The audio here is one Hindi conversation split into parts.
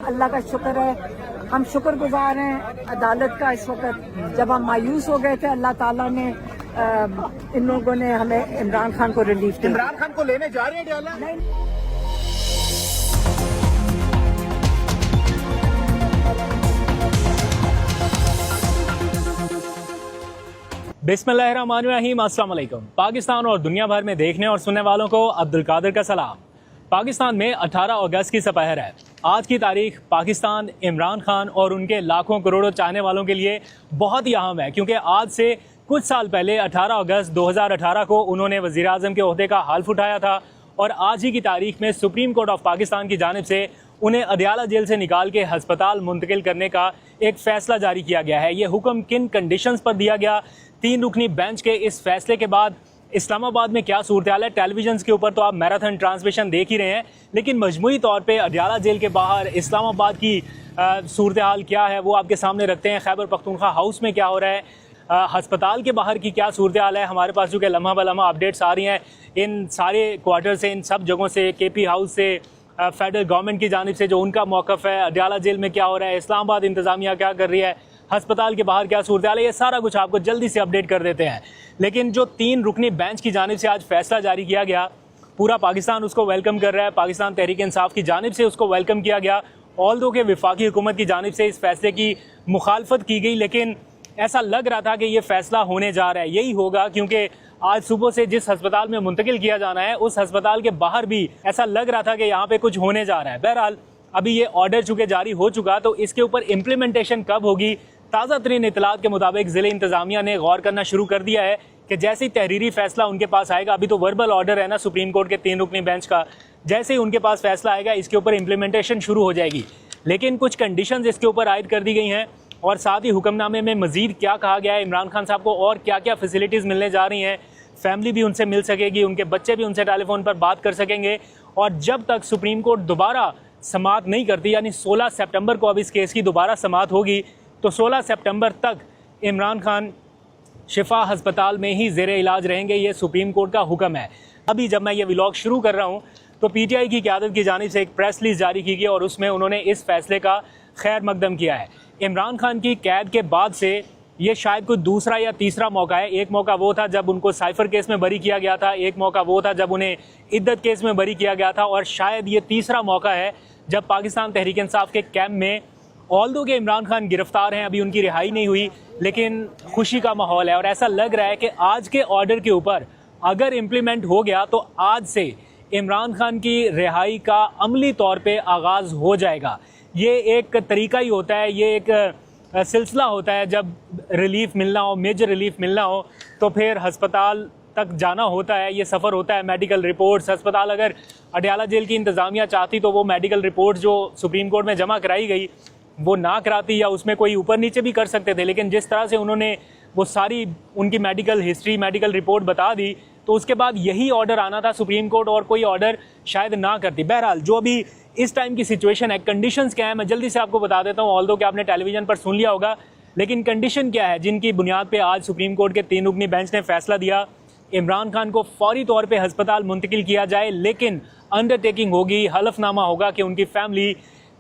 अल्लाह का शुक्र है, हम शुक्रगुजार हैं अदालत का। इस वक्त जब हम मायूस हो गए थे, अल्लाह ताला ने इन लोगों ने हमें इमरान खान को रिलीफ दिया। इमरान खान को लेने जा रहे हैं डयाला? नहीं। बिस्मिल्लाहिर्रहमानिर्रहीम, अस्सलाम वालेकुम। पाकिस्तान और दुनिया भर में देखने और सुनने वालों को अब्दुल कादिर का सलाम। पाकिस्तान में 18 अगस्त की सपहर है। आज की तारीख पाकिस्तान, इमरान खान और उनके लाखों करोड़ों चाहने वालों के लिए बहुत ही अहम है, क्योंकि आज से कुछ साल पहले 18 अगस्त 2018 को उन्होंने वज़ीर आज़म के ओहदे का हल्फ उठाया था और आज ही की तारीख में सुप्रीम कोर्ट ऑफ पाकिस्तान की जानिब से उन्हें अदयाला जेल से निकाल के हस्पताल मुंतकिल करने का एक फ़ैसला जारी किया गया है। ये हुक्म किन कंडीशंस पर दिया गया? 3 रुकनी बेंच के इस फैसले के बाद इस्लामाबाद में क्या सूरत हाल है? टेलीविजन के ऊपर तो आप मैराथन ट्रांसमिशन देख ही रहे हैं, लेकिन मजमूई तौर पे अदयाला जेल के बाहर इस्लामाबाद की सूरत हाल क्या है वो आपके सामने रखते हैं। खैबर पख्तूनख्वा हाउस में क्या हो रहा है, हस्पताल के बाहर की क्या सूरत हाल है, हमारे पास जो कि लम्हा ब लम्हा अपडेट्स आ रही हैं इन सारे क्वार्टर से, इन सब जगहों से, KP हाउस से, फेडरल गवर्नमेंट की जानिब से जो उनका मौक़िफ़ है, अदयाला जेल में क्या हो रहा है, इस्लामाबाद इंतज़ामिया क्या कर रही है, हस्पताल के बाहर क्या सूरत हाल है, ये सारा कुछ आपको जल्दी से अपडेट कर देते हैं। लेकिन जो 3 रुकनी बेंच की जानिब से आज फैसला जारी किया गया, पूरा पाकिस्तान उसको वेलकम कर रहा है। पाकिस्तान तहरीक इंसाफ की जानिब से उसको वेलकम किया गया, ऑल्दो के वफाकी हुकूमत की जानिब से इस फैसले की मुखालफत की गई, लेकिन ऐसा लग रहा था कि ये फैसला होने जा रहा है, यही होगा, क्योंकि आज सुबह से जिस अस्पताल में मुंतकिल किया जाना है उस अस्पताल के बाहर भी ऐसा लग रहा था कि यहाँ पे कुछ होने जा रहा है। बहरहाल अभी ये ऑर्डर चूँकि जारी हो चुका, तो इसके ऊपर इम्प्लीमेंटेशन कब होगी? ताज़ा तरीन इतलात के मुताबिक ज़िले इंतज़ामिया ने गौर करना शुरू कर दिया है कि जैसे ही तहरीरी फैसला उनके पास आएगा, अभी तो वर्बल ऑर्डर है ना सुप्रीम कोर्ट के 3 रुकनी बेंच का, जैसे ही उनके पास फैसला आएगा इसके ऊपर इम्प्लीमेंटेशन शुरू हो जाएगी। लेकिन कुछ कंडीशंस इसके ऊपर आयद कर दी गई हैं और साथ ही हुक्मनामे में मजीद क्या कहा गया है, इमरान खान साहब को और क्या क्या फैसिलिटीज़ मिलने जा रही हैं, फैमिली भी उनसे मिल सकेगी, उनके बच्चे भी उनसे टेलीफोन पर बात कर सकेंगे। और जब तक सुप्रीम कोर्ट दोबारा समाअत नहीं करती, यानी 16 सितंबर को अब इस केस की दोबारा समाअत होगी, तो 16 सितंबर तक इमरान खान शिफा हस्पताल में ही ज़ेरे इलाज रहेंगे। ये सुप्रीम कोर्ट का हुक्म है। अभी जब मैं ये व्लॉग शुरू कर रहा हूँ तो PTI की क़यादत की जानिब से एक प्रेस रिलीज़ जारी की गई और उसमें उन्होंने इस फैसले का खैर मकदम किया है। इमरान खान की कैद के बाद से ये शायद कोई दूसरा या तीसरा मौका है। एक मौका वो था जब उनको साइफर केस में बरी किया गया था, एक मौका वो था जब उन्हें इद्दत केस में बरी किया गया था, और शायद ये तीसरा मौका है जब पाकिस्तान तहरीक इंसाफ के कैंप में, ऑल्दो के इमरान खान गिरफ्तार हैं, अभी उनकी रिहाई नहीं हुई, लेकिन खुशी का माहौल है। और ऐसा लग रहा है कि आज के ऑर्डर के ऊपर अगर इम्प्लीमेंट हो गया तो आज से इमरान खान की रिहाई का अमली तौर पे आगाज़ हो जाएगा। ये एक तरीका ही होता है, ये एक सिलसिला होता है, जब रिलीफ मिलना हो, मेजर रिलीफ मिलना हो तो फिर हस्पताल तक जाना होता है, ये सफ़र होता है, मेडिकल रिपोर्ट्स। हस्पताल अगर अदयाला जेल की इंतज़ामिया चाहती तो वो मेडिकल रिपोर्ट जो सुप्रीम कोर्ट में जमा कराई गई वो ना कराती, या उसमें कोई ऊपर नीचे भी कर सकते थे, लेकिन जिस तरह से उन्होंने वो सारी उनकी मेडिकल हिस्ट्री, मेडिकल रिपोर्ट बता दी, तो उसके बाद यही ऑर्डर आना था सुप्रीम कोर्ट, और कोई ऑर्डर शायद ना करती। बहरहाल जो अभी इस टाइम की सिचुएशन है, कंडीशंस क्या है मैं जल्दी से आपको बता देता हूँ, ऑल्दो कि आपने टेलीविजन पर सुन लिया होगा, लेकिन कंडीशन क्या है जिनकी बुनियाद पर आज सुप्रीम कोर्ट के 3 रुकनी बेंच ने फैसला दिया। इमरान खान को फौरी तौर पर हस्पताल मुंतकिल किया जाए, लेकिन अंडरटेकिंग होगी, हलफनामा होगा कि उनकी फैमिली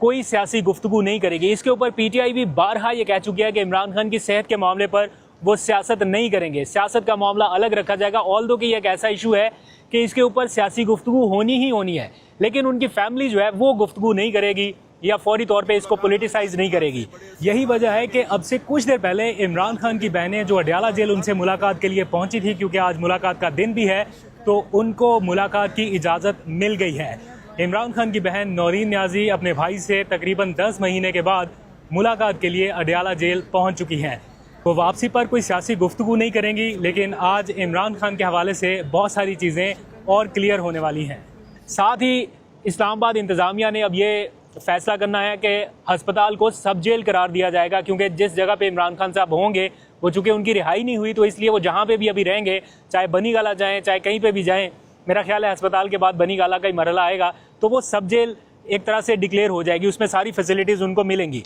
कोई सियासी गुफ्तगू नहीं करेगी। इसके ऊपर PTI भी बारहा ये कह चुकी है कि इमरान खान की सेहत के मामले पर वो सियासत नहीं करेंगे, सियासत का मामला अलग रखा जाएगा। ऑल्दो कि एक ऐसा इशू है कि इसके ऊपर सियासी गुफ्तगू होनी ही होनी है, लेकिन उनकी फैमिली जो है वो गुफ्तगू नहीं करेगी या फौरी तौर पे इसको पॉलिटिसाइज नहीं करेगी। यही वजह है कि अब से कुछ देर पहले इमरान खान की बहनें जो अदयाला जेल उनसे मुलाकात के लिए पहुंची थी, क्योंकि आज मुलाकात का दिन भी है, तो उनको मुलाकात की इजाज़त मिल गई है। इमरान खान की बहन नौरीन न्याजी अपने भाई से तकरीबन 10 महीने के बाद मुलाकात के लिए अदयाला जेल पहुंच चुकी हैं। वो वापसी पर कोई सियासी गुफ्तगू नहीं करेंगी, लेकिन आज इमरान खान के हवाले से बहुत सारी चीज़ें और क्लियर होने वाली हैं। साथ ही इस्लामाबाद इंतज़ामिया ने अब ये फैसला करना है कि हस्पताल को सब जेल करार दिया जाएगा, क्योंकि जिस जगह पे इमरान खान साहब होंगे वो चूँकि उनकी रिहाई नहीं हुई, तो इसलिए वो जहाँ पे भी अभी रहेंगे, चाहे बनी गाला जाएँ चाहे कहीं पे भी जाएँ, मेरा ख्याल है अस्पताल के बाद बनी गाला का ही मरहला आएगा, तो वो सब जेल एक तरह से डिक्लेयर हो जाएगी, उसमें सारी फैसिलिटीज़ उनको मिलेंगी।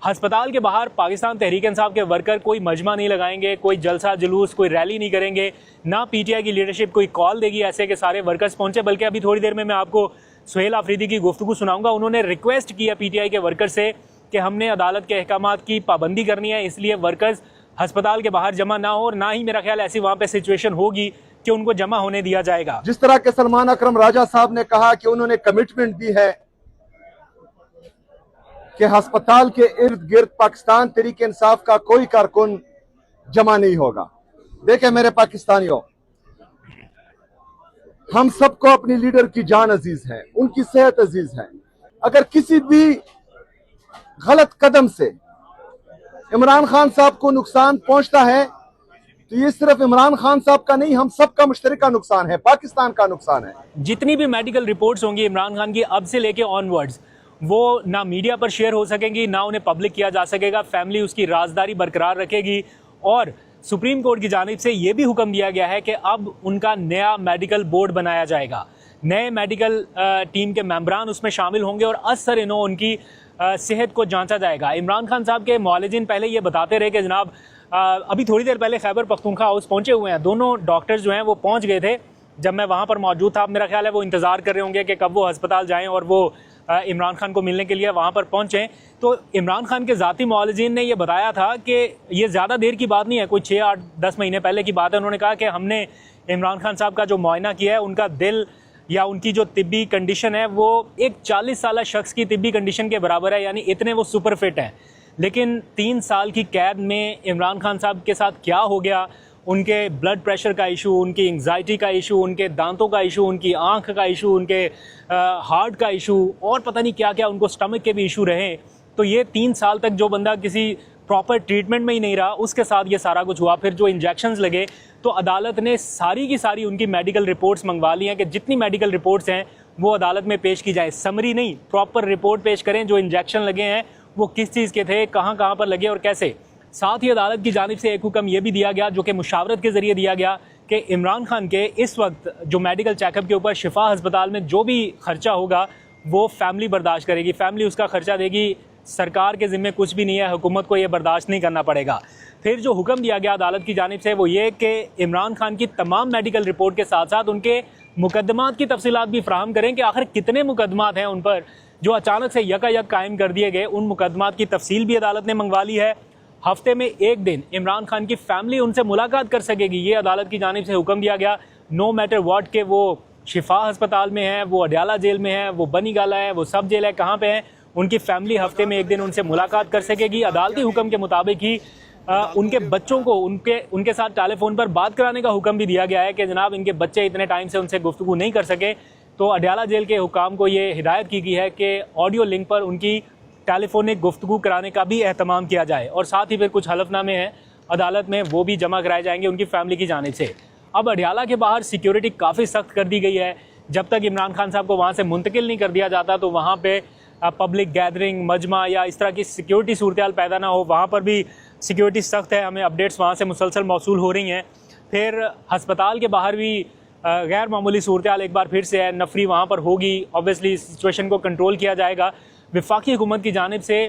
हस्पताल के बाहर पाकिस्तान तहरीक इंसाफ के वर्कर कोई मजमा नहीं लगाएंगे, कोई जलसा जुलूस, कोई रैली नहीं करेंगे, ना PTI की लीडरशिप कोई कॉल देगी ऐसे कि सारे वर्कर्स पहुंचे, बल्कि अभी थोड़ी देर में मैं आपको सुहेल आफरीदी की गुफ्तगू सुनाऊंगा। उन्होंने रिक्वेस्ट किया पीटीआई के वर्कर से कि हमने अदालत के अहकामात की पाबंदी करनी है, इसलिए वर्कर्स अस्पताल के बाहर जमा ना हो, और ना ही मेरा ख्याल ऐसी वहां पे सिचुएशन होगी कि उनको जमा होने दिया जाएगा। जिस तरह के सलमान अकरम राजा साहब ने कहा कि उन्होंने कमिटमेंट दी है कि अस्पताल के इर्द गिर्द पाकिस्तान तहरीक इंसाफ का कोई कारकुन जमा नहीं होगा। देखें मेरे पाकिस्तानियों, हम सबको अपनी लीडर की जान अजीज है, उनकी सेहत अजीज है। अगर किसी भी गलत कदम से इमरान खान साहब को नुकसान पहुंचता है तो ये सिर्फ इमरान खान साहब का नहीं, हम सबका मुश्तरका नुकसान है, पाकिस्तान का नुकसान है। जितनी भी मेडिकल रिपोर्ट्स होंगी इमरान खान की अब से लेके ऑनवर्ड्स, वो ना मीडिया पर शेयर हो सकेंगी, ना उन्हें पब्लिक किया जा सकेगा। फैमिली उसकी राजदारी बरकरार रखेगी। और सुप्रीम कोर्ट की जानिब से यह भी हुक्म दिया गया है कि अब उनका नया मेडिकल बोर्ड बनाया जाएगा। नए मेडिकल टीम के मेंबरान उसमें शामिल होंगे और असर इनो उनकी सेहत को जांचा जाएगा। इमरान खान साहब के मुआलिजिन पहले ये बताते रहे कि जनाब अभी थोड़ी देर पहले खैबर पख्तूनख्वा हाउस पहुंचे हुए हैं। दोनों डॉक्टर्स जो हैं वो पहुंच गए थे जब मैं वहां पर मौजूद था। मेरा ख्याल है वो इंतज़ार कर रहे होंगे कि कब वो अस्पताल जाएं और वो इमरान खान को मिलने के लिए वहां पर पहुंचे। तो इमरान खान के ज़ाती मुआलिजिन ने ये बताया था कि ये ज़्यादा देर की बात नहीं है, कोई 6, 8, 10 महीने पहले की बात है। उन्होंने कहा कि हमने इमरान खान साहब का जो मुआयना किया है, उनका दिल या उनकी जो तिब्बी कंडीशन है वो एक 40 साल शख्स की तिब्बी कंडीशन के बराबर है, यानी इतने वो सुपर फिट हैं। लेकिन 3 साल की कैद में इमरान खान साहब के साथ क्या हो गया, उनके ब्लड प्रेशर का इशू, उनकी एंग्जाइटी का इशू, उनके दांतों का इशू, उनकी आंख का इशू, उनके हार्ट का इशू और पता नहीं क्या क्या, उनको स्टमक के भी इशू रहे। तो ये 3 साल तक जो बंदा किसी प्रॉपर ट्रीटमेंट में ही नहीं रहा, उसके साथ ये सारा कुछ हुआ। फिर जो इंजेक्शंस लगे, तो अदालत ने सारी की सारी उनकी मेडिकल रिपोर्ट्स मंगवा ली हैं कि जितनी मेडिकल रिपोर्ट्स हैं वो अदालत में पेश की जाए। समरी नहीं, प्रॉपर रिपोर्ट पेश करें, जो इंजेक्शन लगे हैं वो किस चीज़ के थे, कहाँ कहाँ पर लगे और कैसे। साथ ही अदालत की जानिब से एक हुक्म यह भी दिया गया, जो कि मुशावरत के ज़रिए दिया गया, कि इमरान खान के इस वक्त जो मेडिकल चेकअप के ऊपर शिफा अस्पताल में जो भी खर्चा होगा वो फैमिली बर्दाश्त करेगी, फैमिली उसका खर्चा देगी। सरकार के ज़िम्मे कुछ भी नहीं है, हुकूमत को ये बर्दाश्त नहीं करना पड़ेगा। फिर जो हुक्म दिया गया अदालत की जानिब से वो ये कि इमरान खान की तमाम मेडिकल रिपोर्ट के साथ साथ उनके मुकदमात की तफसीलात भी फ्राहम करें कि आखिर कितने मुकदमात हैं उन पर जो अचानक से यकायक कायम कर दिए गए। उन मुकदमात की तफसील भी अदालत ने मंगवा ली है। हफ्ते में एक दिन इमरान खान की फैमिली उनसे मुलाकात कर सकेगी, ये अदालत की जानिब से हुक्म दिया गया। नो मैटर व्हाट के वो शिफा अस्पताल में है, वो अडयाला जेल में है, वो बनी गाला है, वो सब जेल है, कहाँ पे है, उनकी फैमिली हफ्ते में एक दिन उनसे मुलाकात कर सकेगी। अदालती हुक्म के मुताबिक ही उनके बच्चों को उनके साथ टेलीफोन पर बात कराने का हुक्म भी दिया गया है कि जनाब इनके बच्चे इतने टाइम से उनसे गुफ्तगू नहीं कर सके, तो अडयाला जेल के हुकाम को ये हिदायत की गई है कि ऑडियो लिंक पर उनकी टेलीफोनिक गुफ्तगू कराने का भी एहतमाम किया जाए। और साथ ही फिर कुछ हलफनामे हैं अदालत में, वो भी जमा कराए जाएंगे उनकी फैमिली की जानिब से। अब अडयाला के बाहर सिक्योरिटी काफ़ी सख्त कर दी गई है। जब तक इमरान खान साहब को वहाँ से मुंतकिल नहीं कर दिया जाता तो वहाँ पे पब्लिक गैदरिंग, मजमा या इस तरह की सिक्योरिटी सूरत पैदा ना हो, वहाँ पर भी सिक्योरिटी सख्त है। हमें अपडेट्स वहाँ से मुसलसल मौसूल हो रही हैं। फिर अस्पताल के बाहर भी गैर मामूली सूरत एक बार फिर से है, नफरी वहाँ पर होगी। ऑब्वियसली सिचुएशन को कंट्रोल किया जाएगा। वफाकी हुकूमत की जानिब से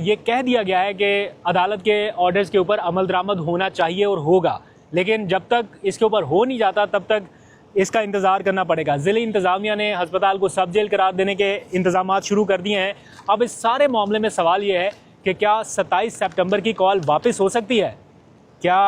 ये कह दिया गया है कि अदालत के ऑर्डर्स के ऊपर अमल दरामद होना चाहिए और होगा, लेकिन जब तक इसके ऊपर हो नहीं जाता तब तक इसका इंतज़ार करना पड़ेगा। ज़िले इंतज़ामिया ने अस्पताल को सब जेल करार देने के इंतज़ामात शुरू कर दिए हैं। अब इस सारे मामले में सवाल ये है कि क्या 27 सितंबर की कॉल वापस हो सकती है? क्या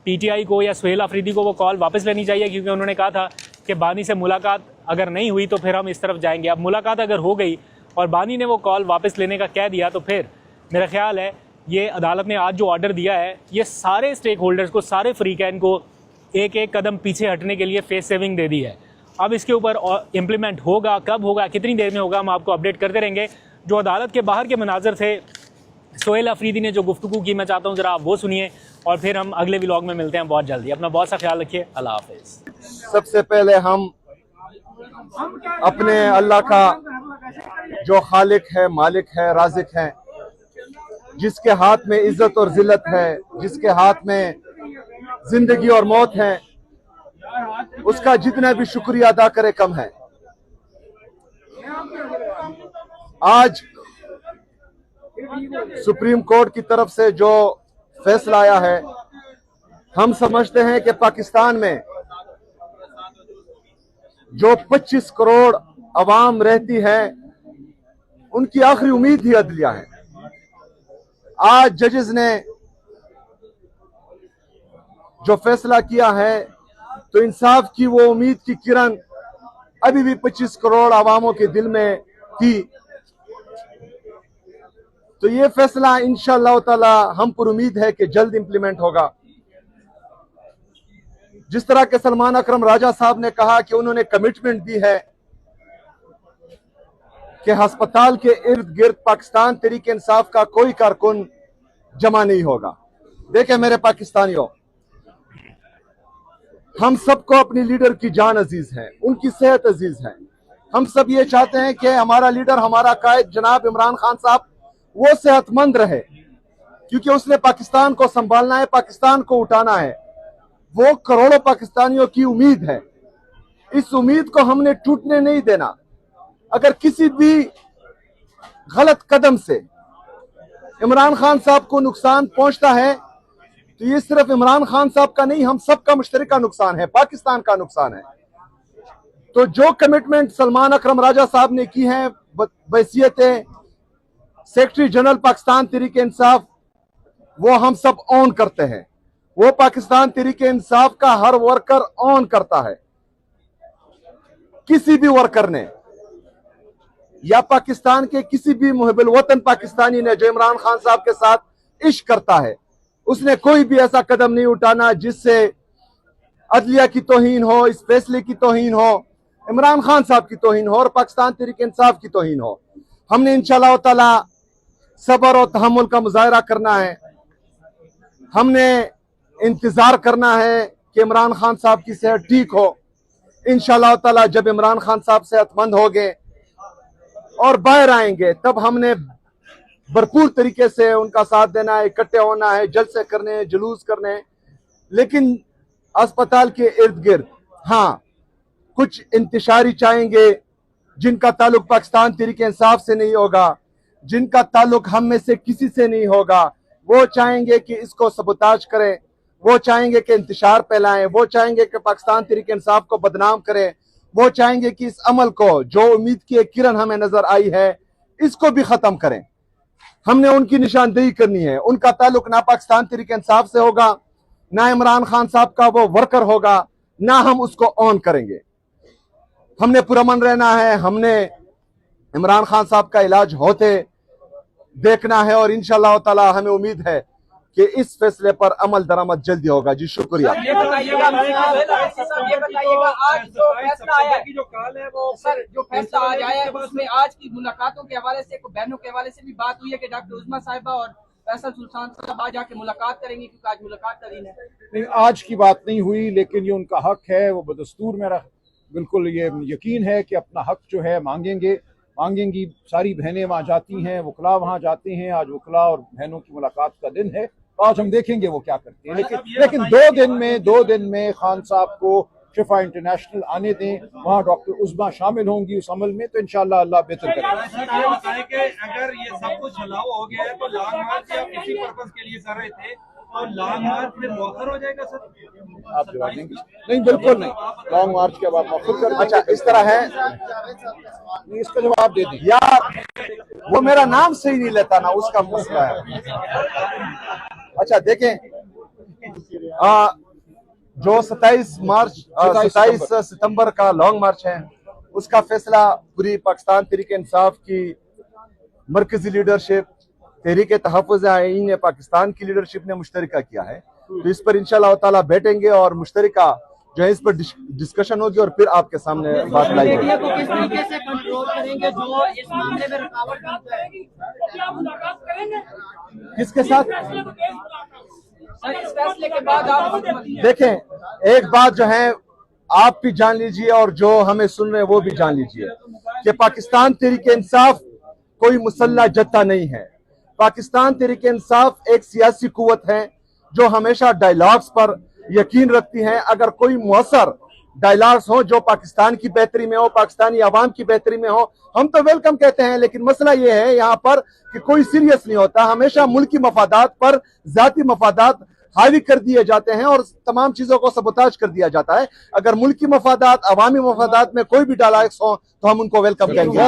पीटीआई को या सुहेल आफरीदी को वो कॉल वापस लेनी चाहिए? क्योंकि उन्होंने कहा था कि बानी से मुलाकात अगर नहीं हुई तो फिर हम इस तरफ जाएंगे। अब मुलाकात अगर हो गई और बानी ने वो कॉल वापस लेने का कह दिया तो फिर मेरा ख्याल है ये अदालत ने आज जो ऑर्डर दिया है ये सारे स्टेक होल्डर्स को, सारे फ्रीकैन को एक एक कदम पीछे हटने के लिए फेस सेविंग दे दी है। अब इसके ऊपर इम्प्लीमेंट होगा, कब होगा, कितनी देर में होगा, हम आपको अपडेट करते रहेंगे। जो अदालत के बाहर के मनाजर थे, सुहेल आफरीदी ने जो गुफ्तगू की, मैं चाहता हूँ ज़रा आप वो सुनिए और फिर हम अगले व्लॉग में मिलते हैं बहुत जल्दी। अपना बहुत सा ख्याल रखिए। अल्लाह हाफिज़। सबसे पहले हम अपने अल्लाह का जो खालिक है, मालिक है, राज़िक है, जिसके हाथ में इज्जत और जिल्लत है, जिसके हाथ में जिंदगी और मौत है, उसका जितना भी शुक्रिया अदा करे कम है। आज सुप्रीम कोर्ट की तरफ से जो फैसला आया है, हम समझते हैं कि पाकिस्तान में जो 25 करोड़ अवाम रहती है, उनकी आखिरी उम्मीद ही अदलिया है। आज जजेस ने जो फैसला किया है तो इंसाफ की वो उम्मीद की किरण अभी भी 25 करोड़ आवामों के दिल में थी। तो ये फैसला इंशाअल्लाह ताला हम पर उम्मीद है कि जल्द इंप्लीमेंट होगा। जिस तरह के सलमान अकरम राजा साहब ने कहा कि उन्होंने कमिटमेंट दी है कि अस्पताल के इर्द गिर्द पाकिस्तान तहरीक इंसाफ का कोई कारकुन जमा नहीं होगा। देखें मेरे पाकिस्तानियों, हम सबको अपनी लीडर की जान अजीज है, उनकी सेहत अजीज है। हम सब ये चाहते हैं कि हमारा लीडर, हमारा कायद जनाब इमरान खान साहब वो सेहतमंद रहे, क्योंकि उसने पाकिस्तान को संभालना है, पाकिस्तान को उठाना है। वो करोड़ों पाकिस्तानियों की उम्मीद है, इस उम्मीद को हमने टूटने नहीं देना। अगर किसी भी गलत कदम से इमरान खान साहब को नुकसान पहुंचता है तो ये सिर्फ इमरान खान साहब का नहीं, हम सबका मुश्तरका नुकसान है, पाकिस्तान का नुकसान है। तो जो कमिटमेंट सलमान अकरम राजा साहब ने की है बहैसियत सेक्रेटरी जनरल पाकिस्तान तहरीक इंसाफ, वो हम सब ऑन करते हैं। वो पाकिस्तान तहरीक इंसाफ का हर वर्कर ऑन करता है। किसी भी वर्कर ने या पाकिस्तान के किसी भी मुहिब्बुल वतन पाकिस्तानी ने जो इमरान खान साहब के साथ इश्क करता है, उसने कोई भी ऐसा कदम नहीं उठाना जिससे अदलिया की तौहीन हो, इस फैसले की तौहीन हो, इमरान खान साहब की तौहीन हो और पाकिस्तान तहरीक इंसाफ की तौहीन हो। हमने इंशाअल्लाह ताला सब्र और तहम्मुल का मुजाहरा करना है। हमने इंतजार करना है कि इमरान खान साहब की सेहत ठीक हो। इंशाअल्लाह ताला जब इमरान खान साहब सेहतमंद हो गए और बाहर आएंगे, तब हमने भरपूर तरीके से उनका साथ देना है, इकट्ठे होना है, जलसे करने हैं, जुलूस करने हैं। लेकिन अस्पताल के इर्द गिर्द हाँ कुछ इंतशारी चाहेंगे जिनका ताल्लुक पाकिस्तान तहरीक इंसाफ से नहीं होगा, जिनका ताल्लुक हम में से किसी से नहीं होगा। वो चाहेंगे कि इसको सबोताज करें, वो चाहेंगे कि इंतशार फैलाएं, वो चाहेंगे कि पाकिस्तान तहरीक इंसाफ को बदनाम करें, वो चाहेंगे कि इस अमल को, जो उम्मीद की एक किरण हमें नजर आई है, इसको भी खत्म करें। हमने उनकी निशानदेही करनी है। उनका ताल्लुक ना पाकिस्तान तहरीक इंसाफ से होगा, ना इमरान खान साहब का वो वर्कर होगा, ना हम उसको ऑन करेंगे। हमने पुरअमन रहना है। हमने इमरान खान साहब का इलाज होते देखना है और इंशाअल्लाह ताला हमें उम्मीद है कि इस फैसले पर अमल दरामद जल्दी होगा। जी शुक्रिया। ये बताइएगा आज जो फैसला आया है, जो फैसला आज आया है उसमें आज की मुलाकातों के हवाले से, बहनों के हवाले से भी बात हुई है कि डॉक्टर उस्मा साहिबा और फैसल सुल्तान साहब आज आके मुलाकात करेंगे, क्योंकि आज मुलाकात का दिन है। नहीं, आज की बात नहीं हुई, लेकिन ये उनका हक है। वो बदस्तूर मेरा बिल्कुल ये यकीन है कि अपना हक जो है मांगेंगी। सारी बहनें वहाँ जाती हैं, वकला वहाँ जाते हैं। आज वकला और बहनों की मुलाकात का दिन है। आज हम देखेंगे वो क्या करते हैं। लेकिन 2 दिन में खान साहब को शिफा इंटरनेशनल आने दें, वहाँ डॉक्टर उस्मा शामिल होंगी उस अमल में, तो इंशाअल्लाह अल्लाह बेहतर करेगा। ये बताएं कि अगर ये सब कुछ चलाव हो गया है तो लॉन्ग मार्च आप इसी पर्पस के लिए कर रहे थे, तो लॉन्ग मार्च फिर मौखर हो जाएगा सर? आप जवाब देंगे? नहीं, बिल्कुल नहीं। लॉन्ग मार्च के बाद मौखर कर। अच्छा, इस तरह है, इसका जवाब दे दें यार। वो मेरा नाम सही नहीं लेता ना, उसका मसला है। अच्छा देखें, जो 27 सितंबर का लॉन्ग मार्च है, उसका फैसला पूरी पाकिस्तान तहरीक इंसाफ की मरकजी लीडरशिप, तहरीक तहफ़्फ़ुज़ आईन पाकिस्तान की लीडरशिप ने मुश्तरका किया है। तो इस पर इंशाअल्लाह ताला बैठेंगे और मुश्तरका जो है इस पर डिस्कशन होगी और फिर आपके सामने बात लाई जाएगी। किस तरीके से कंट्रोल करेंगे जो इस मामले में रुकावट बनता है? किसके साथ? सर, इस फैसले के बाद आप देखें, एक बात जो है आप भी जान लीजिए और जो हमें सुन रहे हैं वो भी जान लीजिए कि पाकिस्तान तहरीक इंसाफ कोई मुसल्ला जत्था नहीं है। पाकिस्तान तहरीक इंसाफ एक सियासी कुव्वत है जो हमेशा डायलॉग्स पर यकीन रखती है। अगर कोई मुअस्सर डायलॉग्स हो जो पाकिस्तान की बेहतरी में हो, पाकिस्तानी आवाम की बेहतरी में हो, हम तो वेलकम कहते हैं। लेकिन मसला ये है यहाँ पर कि कोई सीरियस नहीं होता, हमेशा मुल्की मफादात पर जाती मफादात हावी कर दिए जाते हैं और तमाम चीजों को सबोताज कर दिया जाता है। अगर मुल्की मफादात, अवामी मफादात में कोई भी डायलॉग्स हो तो हम उनको वेलकम करेंगे।